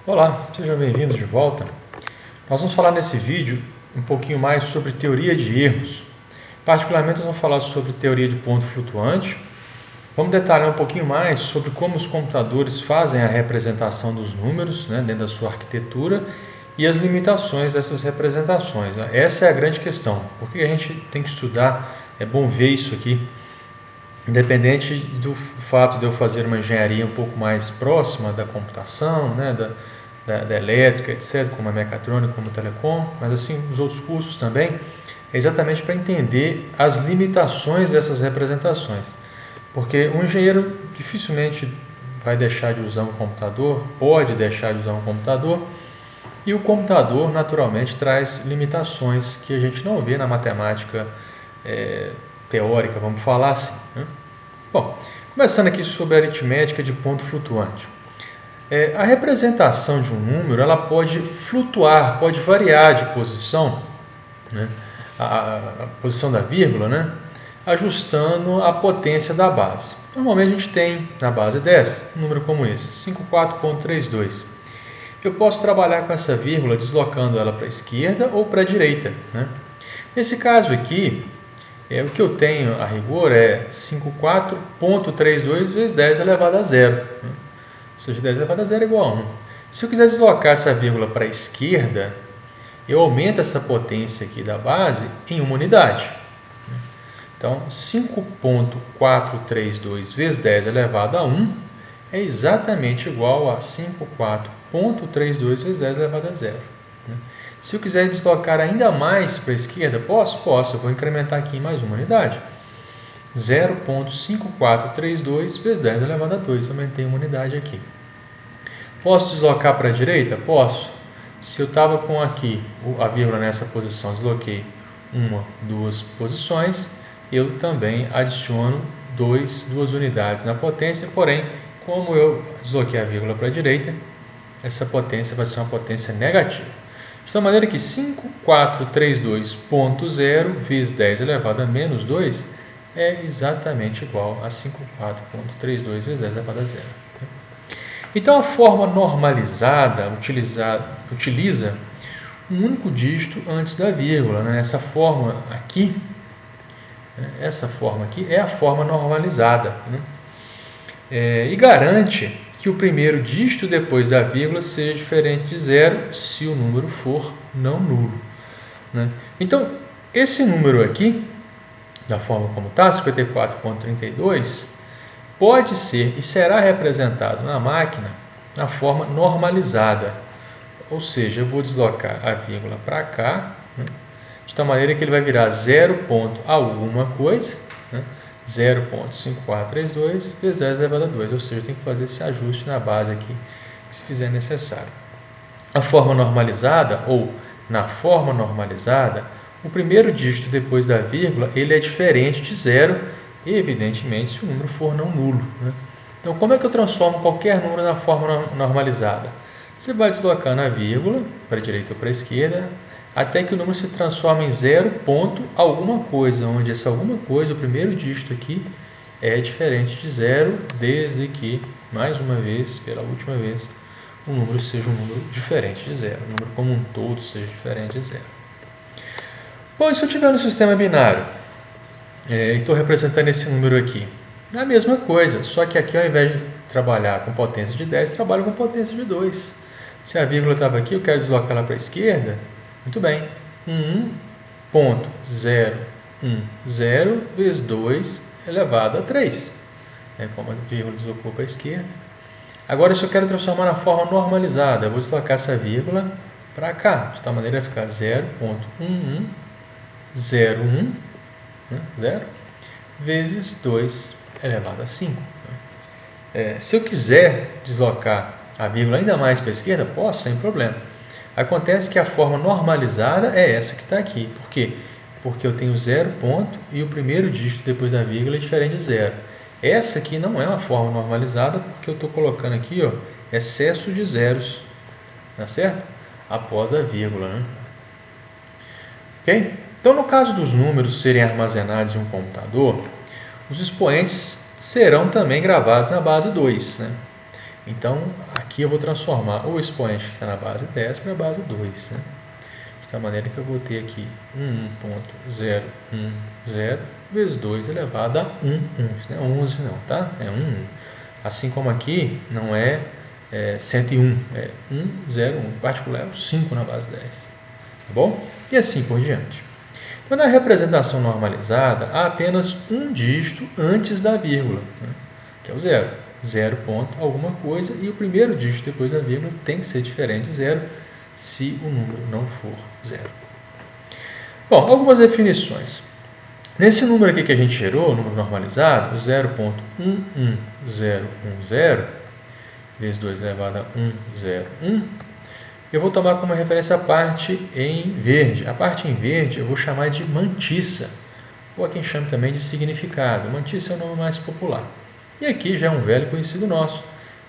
Olá, sejam bem-vindos de volta. Nós vamos falar nesse vídeo um pouquinho mais sobre teoria de erros. Particularmente, nós vamos falar sobre teoria de ponto flutuante. Vamos detalhar um pouquinho mais sobre como os computadores fazem a representação dos números, dentro da sua arquitetura e as limitações dessas representações. Essa é a grande questão. Por que a gente tem que estudar? É bom ver isso aqui. Independente do fato de eu fazer uma engenharia um pouco mais próxima da computação, da elétrica, etc., como a mecatrônica, como a telecom, mas assim, os outros cursos também, é exatamente para entender as limitações dessas representações. Porque um engenheiro dificilmente vai deixar de usar um computador, pode deixar de usar um computador, e o computador naturalmente traz limitações que a gente não vê na matemática teórica, vamos falar assim. Bom, começando aqui sobre a aritmética de ponto flutuante. A representação de um número ela pode flutuar, pode variar de posição, a posição da vírgula, ajustando a potência da base. Normalmente a gente tem na base 10 um número como esse, 54.32. Eu posso trabalhar com essa vírgula deslocando ela para a esquerda ou para a direita. Nesse caso aqui, o que eu tenho a rigor é 54.32 vezes 10 elevado a zero. Ou seja, 10 elevado a zero é igual a 1. Se eu quiser deslocar essa vírgula para a esquerda, eu aumento essa potência aqui da base em uma unidade. Então, 5.432 vezes 10 elevado a 1 é exatamente igual a 54.32 vezes 10 elevado a zero. Se eu quiser deslocar ainda mais para a esquerda, posso? Posso. Eu vou incrementar aqui em mais uma unidade. 0.5432 vezes 10 elevado a 2. Aumentei uma unidade aqui. Posso deslocar para a direita? Posso. Se eu estava com aqui a vírgula nessa posição, desloquei uma, duas posições, eu também adiciono duas unidades na potência, porém, como eu desloquei a vírgula para a direita, essa potência vai ser uma potência negativa. De tal maneira que 5432.0 vezes 10 elevado a menos 2 é exatamente igual a 54.32 vezes 10 elevado a 0. Então, a forma normalizada utiliza um único dígito antes da vírgula. Essa forma aqui é a forma normalizada. E garante que o primeiro dígito depois da vírgula seja diferente de zero se o número for não nulo. Então, esse número aqui, da forma como está, 54.32, pode ser e será representado na máquina na forma normalizada. Ou seja, eu vou deslocar a vírgula para cá, de tal maneira que ele vai virar 0 ponto alguma coisa, 0.5432 vezes 10 elevado a 2, ou seja, eu tenho que fazer esse ajuste na base aqui, se fizer necessário. A forma normalizada, ou na forma normalizada, o primeiro dígito depois da vírgula ele é diferente de zero, evidentemente, se o número for não nulo. Então, como é que eu transformo qualquer número na forma normalizada? Você vai deslocando a vírgula para a direita ou para a esquerda, até que o número se transforma em 0 ponto alguma coisa, onde essa alguma coisa, o primeiro dígito aqui, é diferente de zero, desde que, mais uma vez, pela última vez, o número seja um número diferente de zero, o número como um todo seja diferente de zero. Bom, e se eu estiver no sistema binário, e estou representando esse número aqui, é a mesma coisa, só que aqui ao invés de trabalhar com potência de 10, trabalho com potência de 2. Se a vírgula estava aqui, eu quero deslocar ela para a esquerda, muito bem, 1.010 vezes 2 elevado a 3. Como a vírgula deslocou para a esquerda. Agora, se eu quero transformar na forma normalizada, eu vou deslocar essa vírgula para cá. De tal maneira vai ficar 0.1101 vezes 2 elevado a 5. Se eu quiser deslocar a vírgula ainda mais para a esquerda, posso, sem problema. Acontece que a forma normalizada é essa que está aqui. Por quê? Porque eu tenho 0 ponto e o primeiro dígito depois da vírgula é diferente de zero. Essa aqui não é uma forma normalizada porque eu estou colocando aqui excesso de zeros, tá certo? Após a vírgula. Ok? Então, no caso dos números serem armazenados em um computador, os expoentes serão também gravados na base 2. Então, aqui eu vou transformar o expoente que está na base 10 para a base 2. Né? De tal maneira que eu vou ter aqui 1.010 vezes 2 elevado a 1. Isso não é 11 não, tá? É 1. Assim como aqui não é 101, é 101. Em particular é o 5 na base 10. Tá bom? E assim por diante. Então, na representação normalizada, há apenas um dígito antes da vírgula, né? Que é o 0. 0 ponto alguma coisa, e o primeiro dígito depois da vírgula tem que ser diferente de 0 se o número não for 0. Bom, algumas definições. Nesse número aqui que a gente gerou, o número normalizado, o 0.11010 vezes 2 elevado a 101, eu vou tomar como referência a parte em verde. A parte em verde eu vou chamar de mantissa, ou a quem chama também de significado. Mantissa é o nome mais popular. E aqui já é um velho conhecido nosso,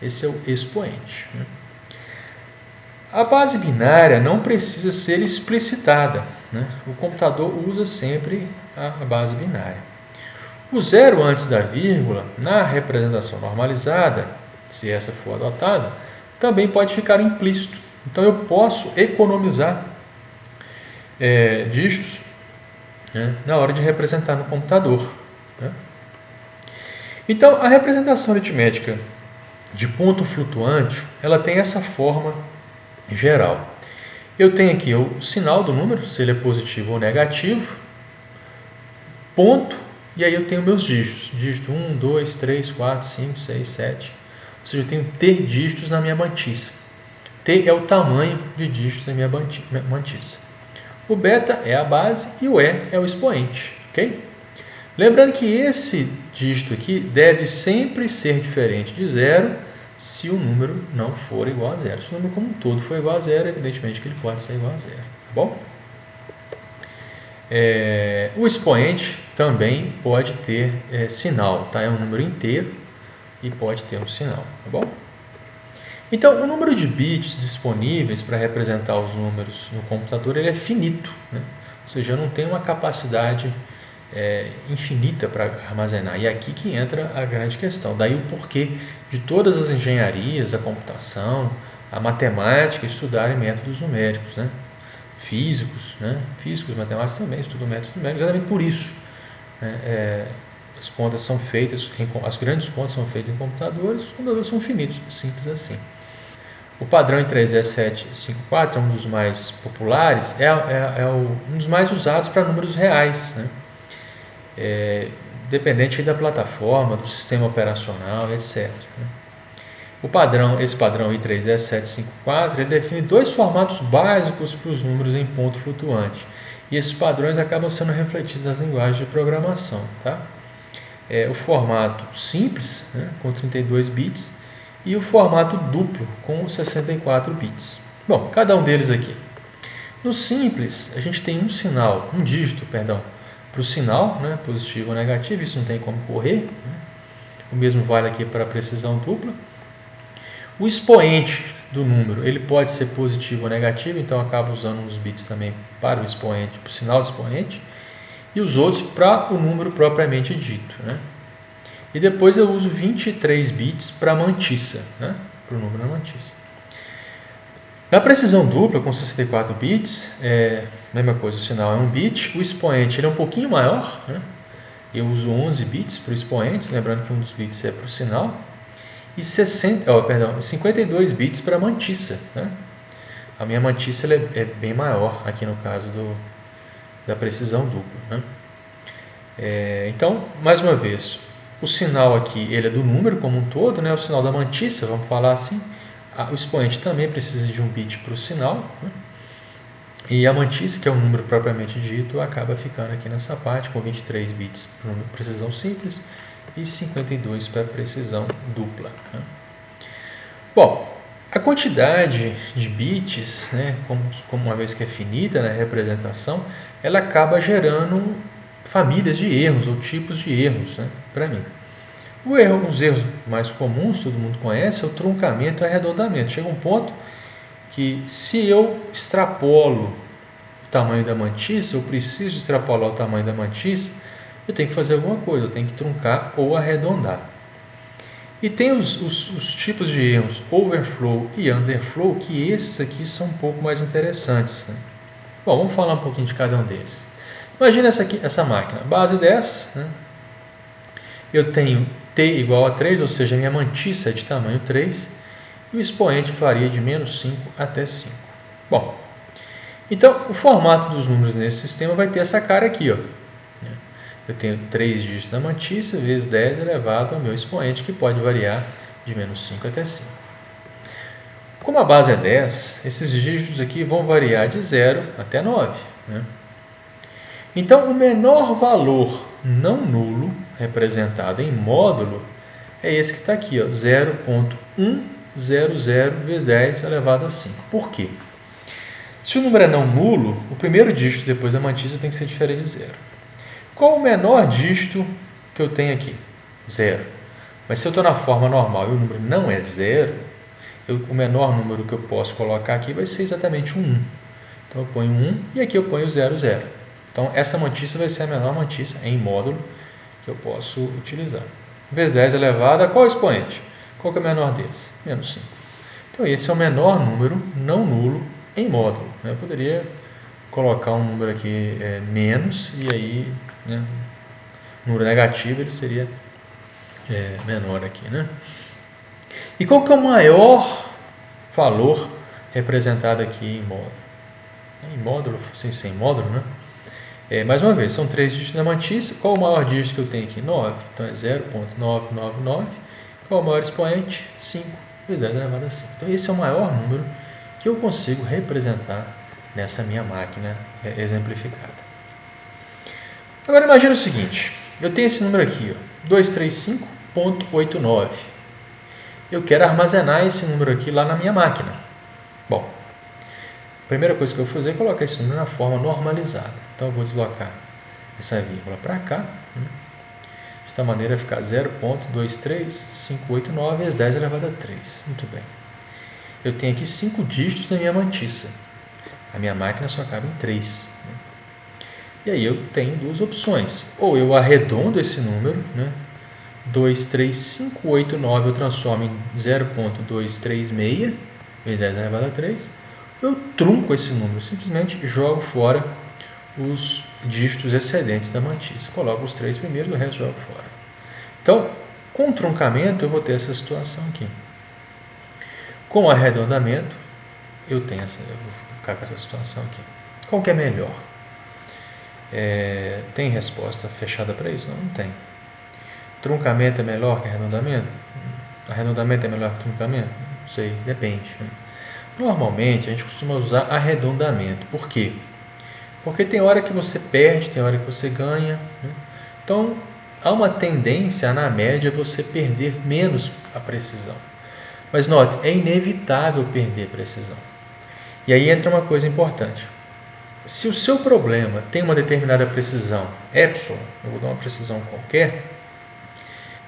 esse é o expoente. A base binária não precisa ser explicitada, né? O computador usa sempre a base binária. O 0 antes da vírgula, na representação normalizada, se essa for adotada, também pode ficar implícito. Então eu posso economizar dígitos, né, na hora de representar no computador. Né? Então a representação aritmética de ponto flutuante, ela tem essa forma geral. Eu tenho aqui o sinal do número, se ele é positivo ou negativo, ponto, e aí eu tenho meus dígitos. Dígito 1, 2, 3, 4, 5, 6, 7. Ou seja, eu tenho T dígitos na minha mantissa. T é o tamanho de dígitos da minha mantissa. O beta é a base e o E é o expoente. Ok? Lembrando que esse dígito aqui deve sempre ser diferente de 0 se o número não for igual a 0. Se o número como um todo for igual a 0, evidentemente que ele pode ser igual a 0. Tá bom? O expoente também pode ter sinal. Tá? É um número inteiro e pode ter um sinal. Tá bom? Então, o número de bits disponíveis para representar os números no computador ele é finito. Né? Ou seja, eu não tenho uma capacidade infinita para armazenar. E é aqui que entra a grande questão. Daí o porquê de todas as engenharias, a computação, a matemática estudarem métodos numéricos. Né? Físicos, matemáticos também estudam métodos numéricos, exatamente por isso. Né? As contas são feitas, as grandes contas são feitas em computadores, os computadores são finitos, simples assim. O padrão em 3S754 é um dos mais populares, um dos mais usados para números reais, né? Dependente da plataforma, do sistema operacional, etc. Esse padrão I3S754 ele define dois formatos básicos para os números em ponto flutuante. E esses padrões acabam sendo refletidos nas linguagens de programação. Tá? O formato simples, né, com 32 bits, e o formato duplo, com 64 bits. Bom, cada um deles aqui. No simples, a gente tem um dígito, para o sinal, né, positivo ou negativo, isso não tem como correr. Né? O mesmo vale aqui para a precisão dupla. O expoente do número, ele pode ser positivo ou negativo, então eu acabo usando uns bits também para o expoente, para o sinal do expoente, e os outros para o número propriamente dito. Né? E depois eu uso 23 bits para a mantissa, né? Para o número da mantissa. Na precisão dupla, com 64 bits, mesma coisa, o sinal é 1 bit, o expoente ele é um pouquinho maior, né? Eu uso 11 bits para o expoente, lembrando que um dos bits é para o sinal, e 52 bits para a mantissa. Né? A minha mantissa ela é bem maior aqui no caso da precisão dupla. Né? Então, mais uma vez, o sinal aqui ele é do número como um todo, né? O sinal da mantissa, vamos falar assim. O expoente também precisa de um bit para o sinal. Né? E a mantissa, que é um número propriamente dito, acaba ficando aqui nessa parte com 23 bits para precisão simples e 52 para precisão dupla. Né? Bom, a quantidade de bits, né, como uma vez que é finita na representação, ela acaba gerando famílias de erros ou tipos de erros, né, para mim. Os erros mais comuns, todo mundo conhece, é o truncamento e arredondamento. Chega um ponto que se eu extrapolo o tamanho da mantissa, eu preciso extrapolar o tamanho da mantissa, eu tenho que fazer alguma coisa, eu tenho que truncar ou arredondar. E tem os tipos de erros overflow e underflow, que esses aqui são um pouco mais interessantes, né? Bom, vamos falar um pouquinho de cada um deles. Imagina essa máquina, base 10, né? Eu tenho T igual a 3, ou seja, a minha mantissa é de tamanho 3, e o expoente varia de menos 5 até 5. Bom, então o formato dos números nesse sistema vai ter essa cara aqui, ó. Eu tenho 3 dígitos da mantissa vezes 10 elevado ao meu expoente, que pode variar de menos 5 até 5. Como a base é 10, esses dígitos aqui vão variar de 0 até 9. Né? Então, o menor valor não nulo representado em módulo é esse que está aqui, 0.100 vezes 10 elevado a 5. Por quê? Se o número é não nulo, o primeiro dígito depois da mantissa tem que ser diferente de 0. Qual o menor dígito que eu tenho aqui? 0. Mas se eu estou na forma normal e o número não é 0, o menor número que eu posso colocar aqui vai ser exatamente um 1. Então eu ponho 1 e aqui eu ponho 0, 0. Então essa mantissa vai ser a menor mantissa em módulo que eu posso utilizar. Vezes 10 elevado a qual expoente? Qual que é o menor deles? Menos 5. Então esse é o menor número não nulo em módulo. Eu poderia colocar um número aqui menos e aí, né, número negativo ele seria menor aqui, né? E qual que é o maior valor representado aqui em módulo? Em módulo, sem módulo, né? Mais uma vez, são 3 dígitos da mantissa. Qual o maior dígito que eu tenho aqui? 9. Então é 0.999. Qual o maior expoente? 5 vezes 10 elevado a 5. Então esse é o maior número que eu consigo representar nessa minha máquina exemplificada. Agora imagine o seguinte, eu tenho esse número aqui, 235.89. Eu quero armazenar esse número aqui lá na minha máquina. Bom, a primeira coisa que eu vou fazer é colocar esse número na forma normalizada. Então eu vou deslocar essa vírgula para cá, de tal maneira ficar 0.23589 vezes 10 elevado a 3. Muito bem. Eu tenho aqui 5 dígitos da minha mantissa. A minha máquina só cabe em 3. E aí eu tenho duas opções. Ou eu arredondo esse número, 23589 eu transformo em 0.236 vezes 10 elevado a 3. Eu trunco esse número, simplesmente jogo fora os dígitos excedentes da mantissa. Coloco os 3 primeiros, o resto jogo fora. Então, com o truncamento eu vou ter essa situação aqui. Com o arredondamento, eu vou ficar com essa situação aqui. Qual que é melhor? Tem resposta fechada para isso? Não tem. Truncamento é melhor que arredondamento? Arredondamento é melhor que truncamento? Não sei, depende. Normalmente a gente costuma usar arredondamento. Por quê? Porque tem hora que você perde, tem hora que você ganha. Então, há uma tendência, na média, você perder menos a precisão. Mas note, é inevitável perder precisão. E aí entra uma coisa importante. Se o seu problema tem uma determinada precisão, epsilon, eu vou dar uma precisão qualquer,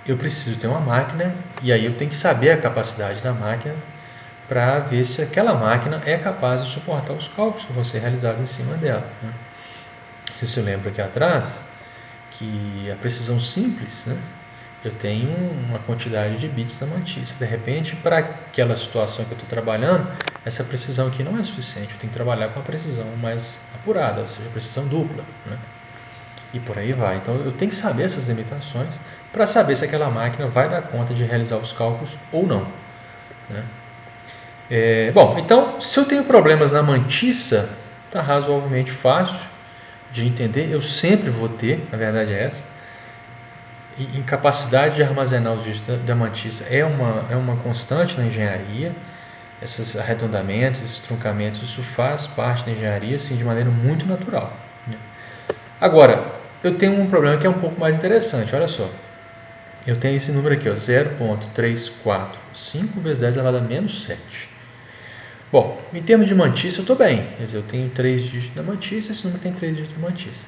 eu preciso ter uma máquina e aí eu tenho que saber a capacidade da máquina para ver se aquela máquina é capaz de suportar os cálculos que vão ser realizados em cima dela. Você se lembra aqui atrás que a precisão simples, eu tenho uma quantidade de bits da mantissa. De repente, para aquela situação que eu estou trabalhando, essa precisão aqui não é suficiente. Eu tenho que trabalhar com a precisão mais apurada, ou seja, precisão dupla. E por aí vai. Então, eu tenho que saber essas limitações para saber se aquela máquina vai dar conta de realizar os cálculos ou não. Bom, então, se eu tenho problemas na mantissa, está razoavelmente fácil de entender. Eu sempre vou ter, na verdade é essa, incapacidade de armazenar os dígitos da mantissa é uma constante na engenharia. Esses arredondamentos, esses truncamentos, isso faz parte da engenharia assim, de maneira muito natural. Agora, eu tenho um problema que é um pouco mais interessante. Olha só, eu tenho esse número aqui, 0.345 vezes 10 elevado a menos 7. Bom, em termos de mantissa eu estou bem, quer dizer, eu tenho 3 dígitos da mantissa, esse número tem 3 dígitos de mantissa.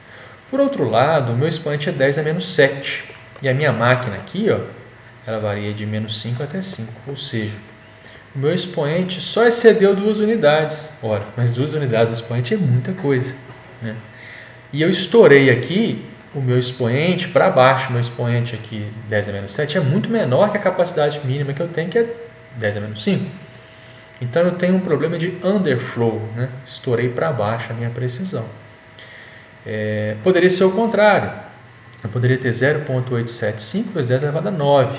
Por outro lado, o meu expoente é 10 a menos 7. E a minha máquina aqui, ela varia de menos 5 até 5. Ou seja, o meu expoente só excedeu 2 unidades. Ora, mas 2 unidades do expoente é muita coisa. E eu estourei aqui o meu expoente para baixo, o meu expoente aqui 10 a menos 7 é muito menor que a capacidade mínima que eu tenho, que é 10 a menos 5. Então eu tenho um problema de underflow, né? Estourei para baixo a minha precisão. Poderia ser o contrário. Eu poderia ter 0.875 vezes 10 elevado a 9.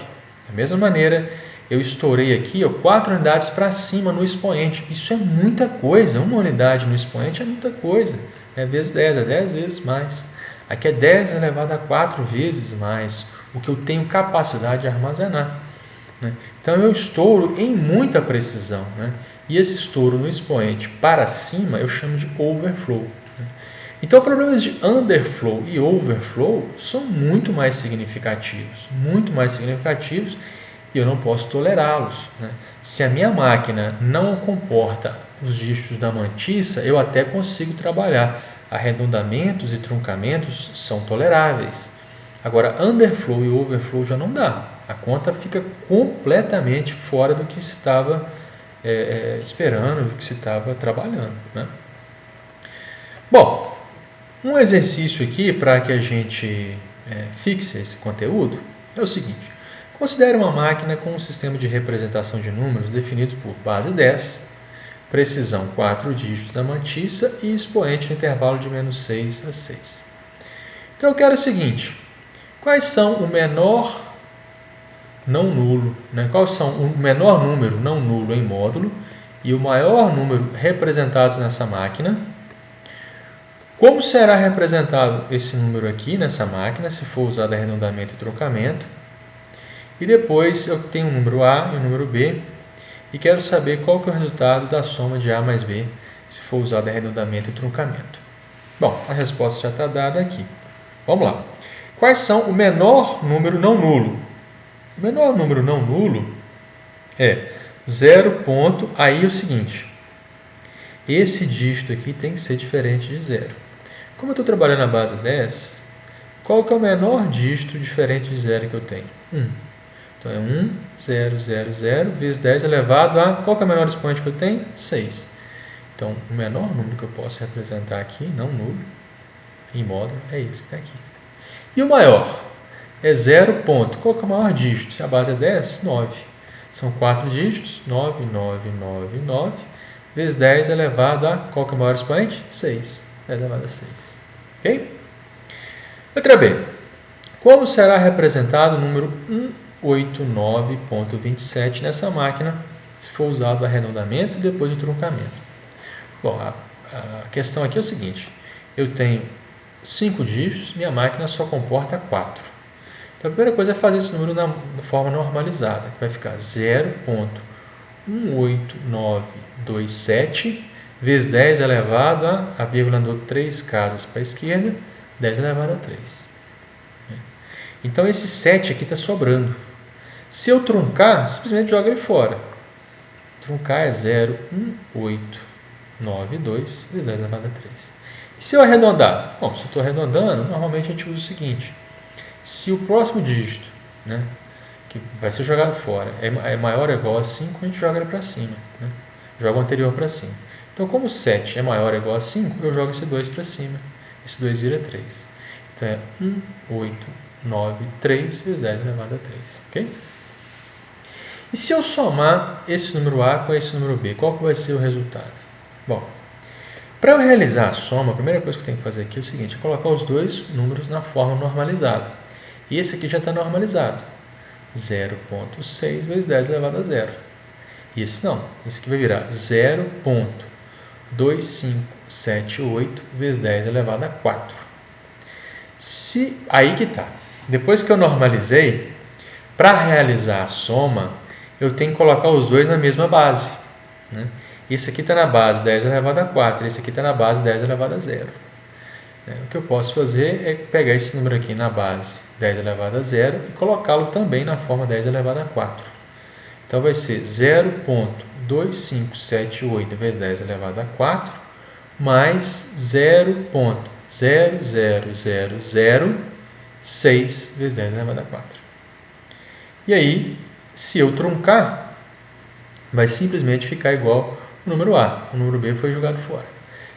Da mesma maneira, eu estourei aqui 4 unidades para cima no expoente. Isso é muita coisa. Uma unidade no expoente é muita coisa. Vezes 10 é 10 vezes mais. Aqui é 10 elevado a 4 vezes mais o que eu tenho capacidade de armazenar. Então eu estouro em muita precisão. E esse estouro no expoente para cima eu chamo de overflow. Então, problemas de underflow e overflow são muito mais significativos, e eu não posso tolerá-los. Se a minha máquina não comporta os dígitos da mantissa, eu até consigo trabalhar. Arredondamentos e truncamentos são toleráveis. Agora, underflow e overflow já não dá. A conta fica completamente fora do que se estava esperando, do que se estava trabalhando. Bom, um exercício aqui para que a gente fixe esse conteúdo é o seguinte. Considere uma máquina com um sistema de representação de números definido por base 10, precisão 4 dígitos da mantissa e expoente no intervalo de menos 6 a 6. Então eu quero o seguinte. Quais são o menor não nulo, Quais são o menor número não nulo em módulo e o maior número representados nessa máquina? Como será representado esse número aqui nessa máquina, se for usado arredondamento e truncamento? E depois eu tenho o número A e o número B e quero saber qual que é o resultado da soma de A mais B, se for usado arredondamento e truncamento. Bom, a resposta já está dada aqui. Vamos lá. Quais são o menor número não nulo? O menor número não nulo é 0. Aí é o seguinte. Esse dígito aqui tem que ser diferente de 0. Como eu estou trabalhando na base 10, qual que é o menor dígito diferente de 0 que eu tenho? 1. Então é 1, 0, 0, 0, vezes 10 elevado a... Qual que é o menor expoente que eu tenho? 6. Então, o menor número que eu posso representar aqui, não nulo, em módulo, é esse que está aqui. E o maior? É 0. Qual que é o maior dígito? Se a base é 10, 9. São 4 dígitos, 9, 9, 9, 9, vezes 10 elevado a... Qual que é o maior expoente? 6. 10 elevado a 6. Ok? Letra B. Como será representado o número 189.27 nessa máquina, se for usado o arredondamento e depois o truncamento? Bom, a questão aqui é o seguinte. Eu tenho 5 dígitos, minha máquina só comporta 4. Então, a primeira coisa é fazer esse número na forma normalizada, que vai ficar 0.18927 vezes 10 elevado a vírgula andou 3 casas para a esquerda, 10 elevado a 3. Então, esse 7 aqui está sobrando. Se eu truncar, simplesmente joga ele fora. Truncar é 0.1892 vezes 10 elevado a 3. E se eu arredondar? Bom, se eu estou arredondando, normalmente a gente usa o seguinte. Se o próximo dígito, que vai ser jogado fora, é maior ou igual a 5, a gente joga ele para cima. Joga o anterior para cima. Então, como 7 é maior ou igual a 5, eu jogo esse 2 para cima. Esse 2 vira 3. Então, é 1.893 vezes 10 elevado a 3. Ok? E se eu somar esse número A com esse número B, qual que vai ser o resultado? Bom, para eu realizar a soma, a primeira coisa que eu tenho que fazer aqui é o seguinte, é colocar os dois números na forma normalizada. E esse aqui já está normalizado. 0.6 vezes 10 elevado a 0. Esse não. Esse aqui vai virar 0.2578 vezes 10 elevado a 4. Aí que está. Depois que eu normalizei, para realizar a soma, eu tenho que colocar os dois na mesma base. Esse aqui está na base 10 elevado a 4. Esse aqui está na base 10 elevado a 0. O que eu posso fazer é pegar esse número aqui na base 10 elevado a 0 e colocá-lo também na forma 10 elevado a 4. Então, vai ser 0.2578 vezes 10 elevado a 4 mais 0.00006 vezes 10 elevado a 4. E aí, se eu truncar, vai simplesmente ficar igual o número A. O número B foi jogado fora.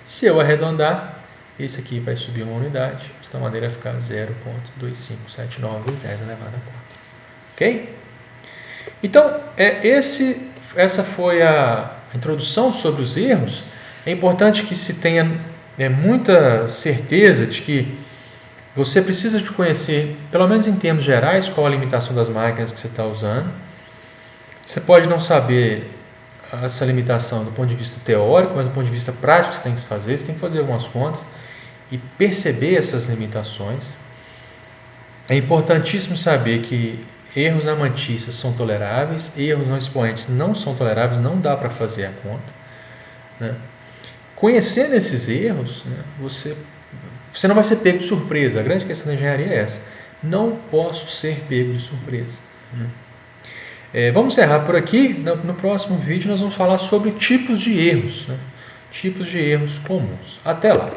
Se eu arredondar, esse aqui vai subir uma unidade, de tal maneira vai ficar 0,2579 vezes 10 elevado a 4. Ok? Então, essa foi a introdução sobre os erros. É importante que se tenha muita certeza de que você precisa de conhecer, pelo menos em termos gerais, qual a limitação das máquinas que você está usando. Você pode não saber essa limitação do ponto de vista teórico, mas do ponto de vista prático você tem que fazer algumas contas e perceber essas limitações. É importantíssimo saber que erros na mantícia são toleráveis, erros no expoente não são toleráveis, não dá para fazer a conta, né? Conhecendo esses erros, né, você não vai ser pego de surpresa. A grande questão da engenharia é essa: não posso ser pego de surpresa, né? Vamos encerrar por aqui. No próximo vídeo nós vamos falar sobre tipos de erros, né? Tipos de erros comuns. Até lá!